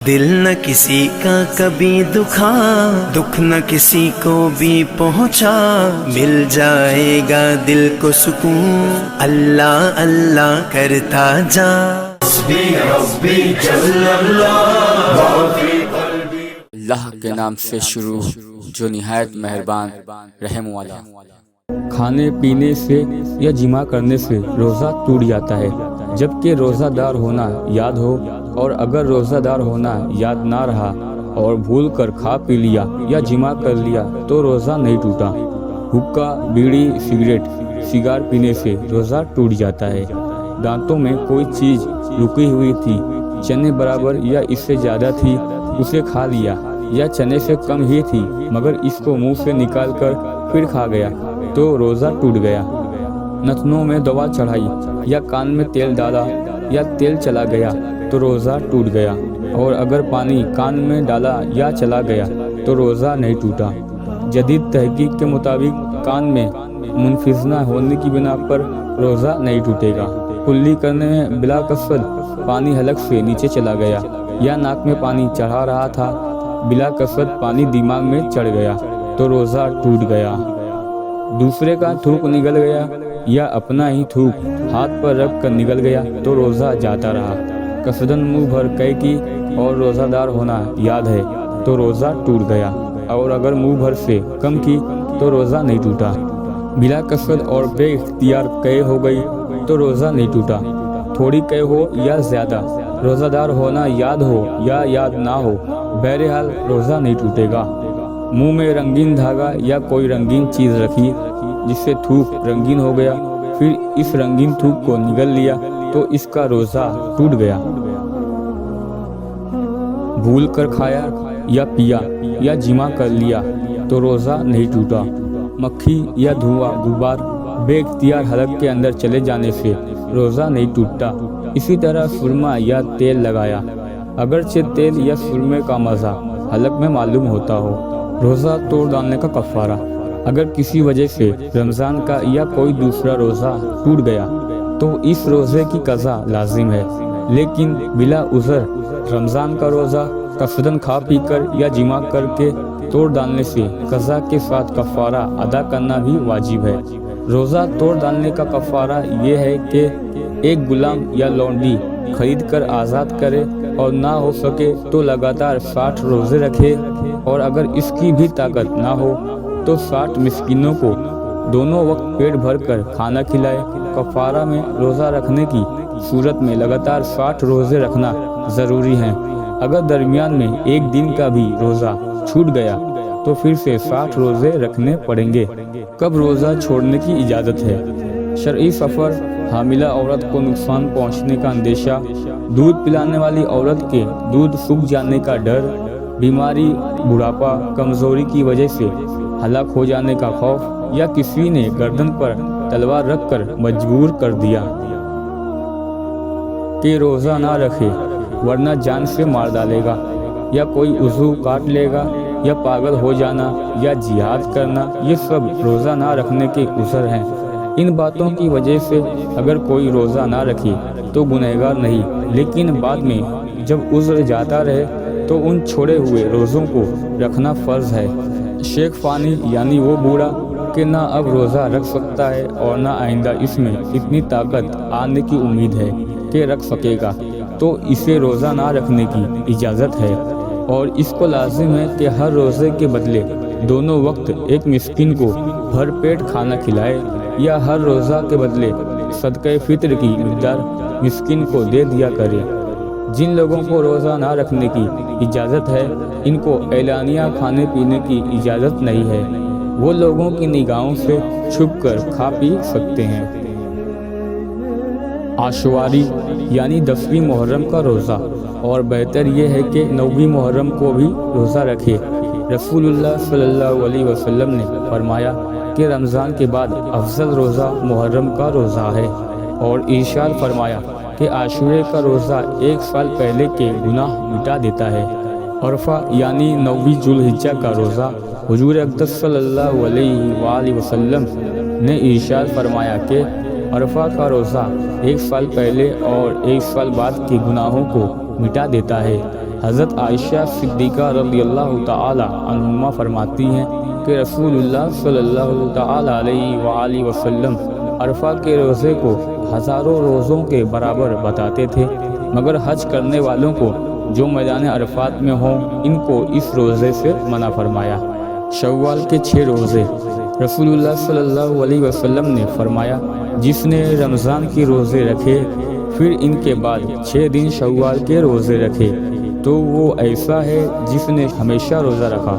دل نہ کسی کا کبھی دکھا، دکھ نہ کسی کو بھی پہنچا، مل جائے گا دل کو سکون اللہ اللہ کرتا جا۔ حسبی ربی جل اللہ فی قلبی۔ اللہ کے نام سے شروع جو نہایت مہربان رحم والا۔ کھانے پینے سے یا جمع کرنے سے روزہ ٹوٹ جاتا ہے، جبکہ روزہ دار ہونا یاد ہو، اور اگر روزہ دار ہونا یاد نہ رہا اور بھول کر کھا پی لیا یا جمع کر لیا تو روزہ نہیں ٹوٹا۔ حقہ، بیڑی، سگریٹ، سگار پینے سے روزہ ٹوٹ جاتا ہے۔ دانتوں میں کوئی چیز رکی ہوئی تھی، چنے برابر یا اس سے زیادہ تھی، اسے کھا لیا، یا چنے سے کم ہی تھی مگر اس کو منہ سے نکال کر پھر کھا گیا تو روزہ ٹوٹ گیا۔ نتنوں میں دوا چڑھائی یا کان میں تیل ڈالا یا تیل چلا گیا تو روزہ ٹوٹ گیا، اور اگر پانی کان میں ڈالا یا چلا گیا تو روزہ نہیں ٹوٹا۔ جدید تحقیق کے مطابق کان میں منفذ نہ ہونے کی بنا پر روزہ نہیں ٹوٹے گا۔ کلی کرنے میں بلا قصد پانی حلق سے نیچے چلا گیا، یا ناک میں پانی چڑھا رہا تھا، بلا قصد پانی دماغ میں چڑھ گیا تو روزہ ٹوٹ گیا۔ دوسرے کا تھوک نگل گیا یا اپنا ہی تھوک ہاتھ پر رکھ کر نگل گیا تو روزہ جاتا رہا۔ قصداً منہ بھر قے کی اور روزہ دار ہونا یاد ہے تو روزہ ٹوٹ گیا، اور اگر منہ بھر سے کم کی تو روزہ نہیں ٹوٹا۔ بلا قصد اور بے اختیار قے ہو گئی تو روزہ نہیں ٹوٹا۔ تھوڑی قے ہو یا زیادہ، روزہ دار ہونا یاد ہو یا یاد نہ ہو، بہرحال روزہ نہیں ٹوٹے گا۔ منہ میں رنگین دھاگا یا کوئی رنگین چیز رکھی جس سے تھوک رنگین ہو گیا، پھر اس رنگین تھوک کو نگل لیا تو اس کا روزہ ٹوٹ گیا۔ بھول کر کھایا یا پیا یا جمع کر لیا تو روزہ نہیں ٹوٹا۔ مکھی یا دھواں غبار بے اختیار حلق کے اندر چلے جانے سے روزہ نہیں ٹوٹتا۔ اسی طرح سرما یا تیل لگایا، اگرچہ تیل یا سرمے کا مزہ حلق میں معلوم ہوتا ہو۔ روزہ توڑ ڈالنے کا کفارہ: اگر کسی وجہ سے رمضان کا یا کوئی دوسرا روزہ ٹوٹ گیا تو اس روزے کی قضا لازم ہے، لیکن بلا عذر رمضان کا روزہ قصداً کھا پی کر یا جمع کر کے توڑ ڈالنے سے قضا کے ساتھ کفارہ ادا کرنا بھی واجب ہے۔ روزہ توڑ ڈالنے کا کفارہ یہ ہے کہ ایک غلام یا لونڈی خرید کر آزاد کرے، اور نہ ہو سکے تو لگاتار 60 روزے رکھے، اور اگر اس کی بھی طاقت نہ ہو تو 60 مسکینوں کو دونوں وقت پیٹ بھر کر کھانا کھلائے۔ کفارہ میں روزہ رکھنے کی صورت میں لگاتار 60 روزے رکھنا ضروری ہیں۔ اگر درمیان میں ایک دن کا بھی روزہ چھوٹ گیا تو پھر سے 60 روزے رکھنے پڑیں گے۔ کب روزہ چھوڑنے کی اجازت ہے؟ شرعی سفر، حاملہ عورت کو نقصان پہنچنے کا اندیشہ، دودھ پلانے والی عورت کے دودھ سوکھ جانے کا ڈر، بیماری، بڑھاپا، کمزوری کی وجہ سے ہلاک ہو جانے کا خوف، یا کسی نے گردن پر تلوار رکھ کر مجبور کر دیا کہ روزہ نہ رکھے ورنہ جان سے مار ڈالے گا، یا کوئی عضو کاٹ لے گا، یا پاگل ہو جانا، یا جہاد کرنا، یہ سب روزہ نہ رکھنے کے عذر ہیں۔ ان باتوں کی وجہ سے اگر کوئی روزہ نہ رکھے تو گنہگار نہیں، لیکن بعد میں جب عذر جاتا رہے تو ان چھوڑے ہوئے روزوں کو رکھنا فرض ہے۔ شیخ فانی یعنی وہ بوڑھا کہ نہ اب روزہ رکھ سکتا ہے اور نہ آئندہ اس میں اتنی طاقت آنے کی امید ہے کہ رکھ سکے گا، تو اسے روزہ نہ رکھنے کی اجازت ہے، اور اس کو لازم ہے کہ ہر روزے کے بدلے دونوں وقت ایک مسکین کو بھر پیٹ کھانا کھلائے، یا ہر روزہ کے بدلے صدقہ فطر کی مقدار مسکین کو دے دیا کرے۔ جن لوگوں کو روزہ نہ رکھنے کی اجازت ہے، ان کو اعلانیہ کھانے پینے کی اجازت نہیں ہے، وہ لوگوں کی نگاہوں سے چھپ کر کھا پی سکتے ہیں۔ عاشوری یعنی 10ویں محرم کا روزہ، اور بہتر یہ ہے کہ 9ویں محرم کو بھی روزہ رکھے۔ رسول اللہ صلی اللہ علیہ وسلم نے فرمایا کہ رمضان کے بعد افضل روزہ محرم کا روزہ ہے، اور ارشاد فرمایا کہ عاشورے کا روزہ 1 سال پہلے کے گناہ مٹا دیتا ہے۔ عرفہ یعنی 9ویں ذو الحجہ کا روزہ، حضور اقدس صلی اللہ علیہ وآلہ وسلم نے ارشاد فرمایا کہ عرفہ کا روزہ 1 سال پہلے اور 1 سال بعد کے گناہوں کو مٹا دیتا ہے۔ حضرت عائشہ صدیقہ رضی اللہ تعالی عنہما فرماتی ہیں کہ رسول اللہ صلی اللہ تعالی علیہ وآلہ وسلم عرفہ کے روزے کو ہزاروں روزوں کے برابر بتاتے تھے، مگر حج کرنے والوں کو جو میدان عرفات میں ہوں ان کو اس روزے سے منع فرمایا۔ شوال کے 6 روزے۔ رسول اللہ صلی اللہ علیہ وسلم نے فرمایا، جس نے رمضان کے روزے رکھے پھر ان کے بعد 6 دن شوال کے روزے رکھے تو وہ ایسا ہے جس نے ہمیشہ روزہ رکھا۔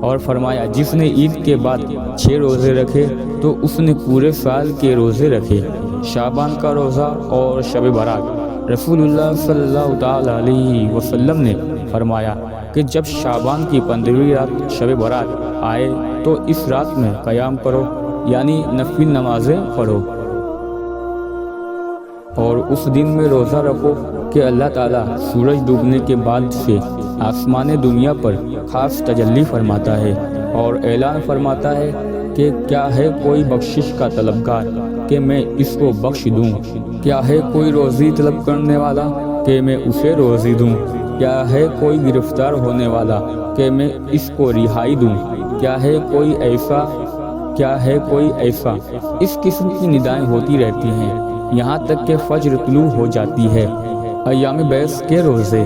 اور فرمایا، جس نے عید کے بعد 6 روزے رکھے تو اس نے پورے سال کے روزے رکھے۔ شعبان کا روزہ اور شب برات۔ رسول اللہ صلی اللہ تعالی علیہ وسلم نے فرمایا کہ جب شعبان کی 15ویں رات شب برات آئے تو اس رات میں قیام کرو، یعنی نفل نمازیں پڑھو اور اس دن میں روزہ رکھو کہ اللہ تعالیٰ سورج ڈوبنے کے بعد سے آسمان دنیا پر خاص تجلی فرماتا ہے اور اعلان فرماتا ہے کہ کیا ہے کوئی بخشش کا طلبگار کہ میں اس کو بخش دوں، کیا ہے کوئی روزی طلب کرنے والا کہ میں اسے روزی دوں، کیا ہے کوئی گرفتار ہونے والا کہ میں اس کو رہائی دوں، کیا ہے کوئی ایسا۔ اس قسم کی ندائیں ہوتی رہتی ہیں یہاں تک کہ فجر طلوع ہو جاتی ہے۔ ایام بیس کے روزے،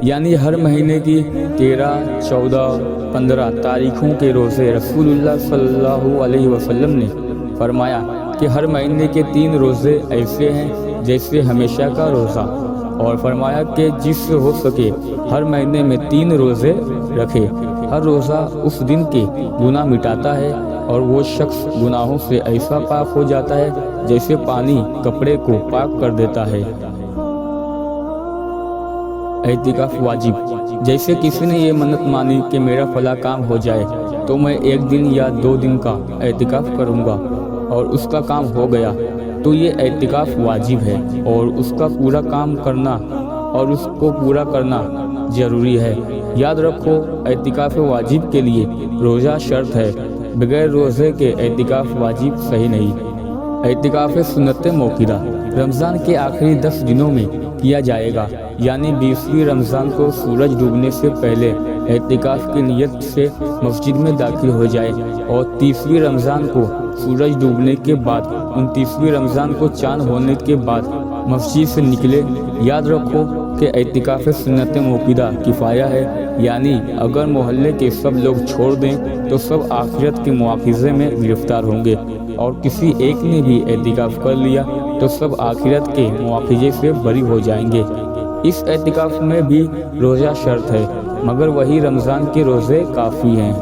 یعنی ہر مہینے کی 13، 14، 15 تاریخوں کے روزے۔ رسول اللہ صلی اللہ علیہ وسلم نے فرمایا کہ ہر مہینے کے 3 روزے ایسے ہیں جیسے ہمیشہ کا روزہ، اور فرمایا کہ جس سے ہو سکے ہر مہینے میں 3 روزے رکھے۔ ہر روزہ اس دن کے گناہ مٹاتا ہے اور وہ شخص گناہوں سے ایسا پاک ہو جاتا ہے جیسے پانی کپڑے کو پاک کر دیتا ہے۔ اعتکاف واجب۔ جیسے کسی نے یہ منت مانی کہ میرا فلاں کام ہو جائے تو میں 1 دن یا 2 دن کا اعتکاف کروں گا اور اس کا کام ہو گیا تو یہ اعتکاف واجب ہے اور اس کا پورا کام کرنا اور اس کو پورا کرنا ضروری ہے۔ یاد رکھو، اعتکاف واجب کے لیے روزہ شرط ہے، بغیر روزے کے اعتکاف واجب صحیح نہیں۔ اعتکاف سنت موقدہ رمضان کے آخری 10 دنوں میں کیا جائے گا، یعنی 20ویں رمضان کو سورج ڈوبنے سے پہلے اعتکاف کی نیت سے مسجد میں داخل ہو جائے اور 30ویں رمضان کو سورج ڈوبنے کے بعد 29ویں رمضان کو چاند ہونے کے بعد مسجد سے نکلے۔ یاد رکھو کہ اعتکاف سنت موقدہ کفایہ ہے، یعنی اگر محلے کے سب لوگ چھوڑ دیں تو سب آخرت کے مواخذے میں گرفتار ہوں گے، اور کسی ایک نے بھی اعتکاف کر لیا تو سب آخرت کے مواخذے سے بری ہو جائیں گے۔ اس اعتکاف میں بھی روزہ شرط ہے، مگر وہی رمضان کے روزے کافی ہیں۔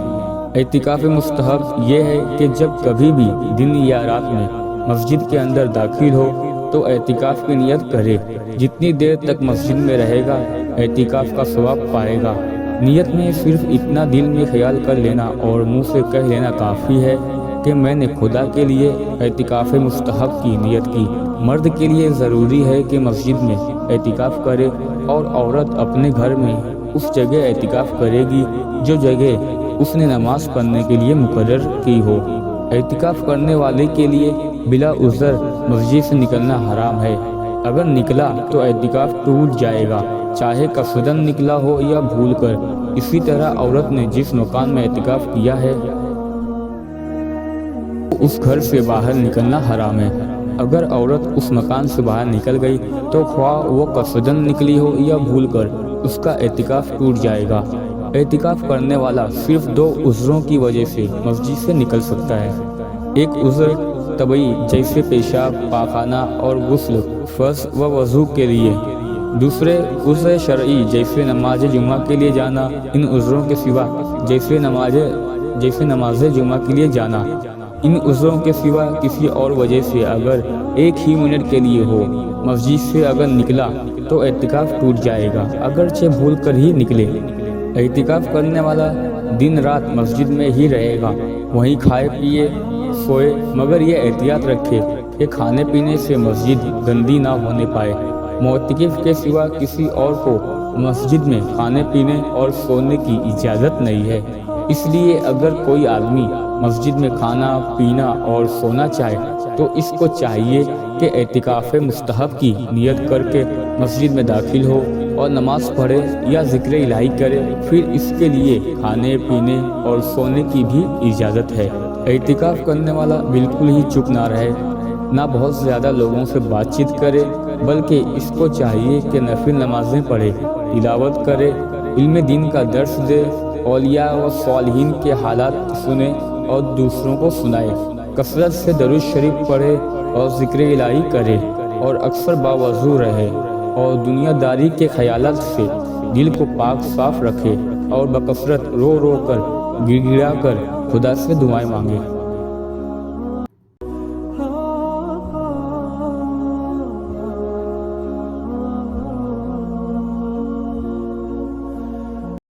اعتکاف مستحب یہ ہے کہ جب کبھی بھی دن یا رات میں مسجد کے اندر داخل ہو تو اعتکاف کی نیت کرے۔ جتنی دیر تک مسجد میں رہے گا اعتکاف کا ثواب پائے گا۔ نیت میں صرف اتنا دل میں خیال کر لینا اور منہ سے کہہ لینا کافی ہے کہ میں نے خدا کے لیے اعتکاف مستحب کی نیت کی۔ مرد کے لیے ضروری ہے کہ مسجد میں اعتکاف کرے اور عورت اپنے گھر میں اس جگہ اعتکاف کرے گی جو جگہ اس نے نماز پڑھنے کے لیے مقرر کی ہو۔ اعتکاف کرنے والے کے لیے بلا عذر مسجد سے نکلنا حرام ہے۔ اگر نکلا تو اعتکاف ٹوٹ جائے گا، چاہے قصدن نکلا ہو یا بھول کر۔ اسی طرح عورت نے جس مکان میں اعتکاف کیا ہے اس گھر سے باہر نکلنا حرام ہے۔ اگر عورت اس مکان سے باہر نکل گئی تو خواہ وہ قصدن نکلی ہو یا بھول کر، اس کا اعتکاف ٹوٹ جائے گا۔ اعتکاف کرنے والا صرف 2 عذروں کی وجہ سے مسجد سے نکل سکتا ہے۔ ایک عذر طبعی جیسے پیشاب، پاخانہ اور غسل، فرض و وضو کے لیے۔ دوسرے عذر شرعی جیسے نماز جمعہ کے لیے جانا۔ ان عذروں کے سوا جیسے نماز جمعہ کے لیے جانا۔ ان عذروں کے سوا کسی اور وجہ سے اگر 1 ہی منٹ کے لیے ہو مسجد سے اگر نکلا تو اعتکاف ٹوٹ جائے گا، اگرچہ بھول کر ہی نکلے۔ اعتکاف کرنے والا دن رات مسجد میں ہی رہے گا، وہیں کھائے پیے سوئے، مگر یہ احتیاط رکھے کہ کھانے پینے سے مسجد گندی نہ ہونے پائے۔ معتکف کے سوا کسی اور کو مسجد میں کھانے پینے اور سونے کی اجازت نہیں ہے۔ اس لیے اگر کوئی آدمی مسجد میں کھانا پینا اور سونا چاہے تو اس کو چاہیے کہ اعتکاف مستحب کی نیت کر کے مسجد میں داخل ہو اور نماز پڑھے یا ذکر الہی کرے، پھر اس کے لیے کھانے پینے اور سونے کی بھی اجازت ہے۔ اعتکاف کرنے والا بالکل ہی چپ نہ رہے، نہ بہت زیادہ لوگوں سے بات چیت کرے، بلکہ اس کو چاہیے کہ نفل نمازیں پڑھے، تلاوت کرے، علم دین کا درس دے، اولیاء و صالحین کے حالات سنے اور دوسروں کو سنائے، کثرت سے درود شریف پڑھے اور ذکر الہی کرے، اور اکثر باوضو رہے اور دنیا داری کے خیالات سے دل کو پاک صاف رکھے، اور بکثرت رو رو کر گڑ گڑا کر خدا سے دعائیں مانگے۔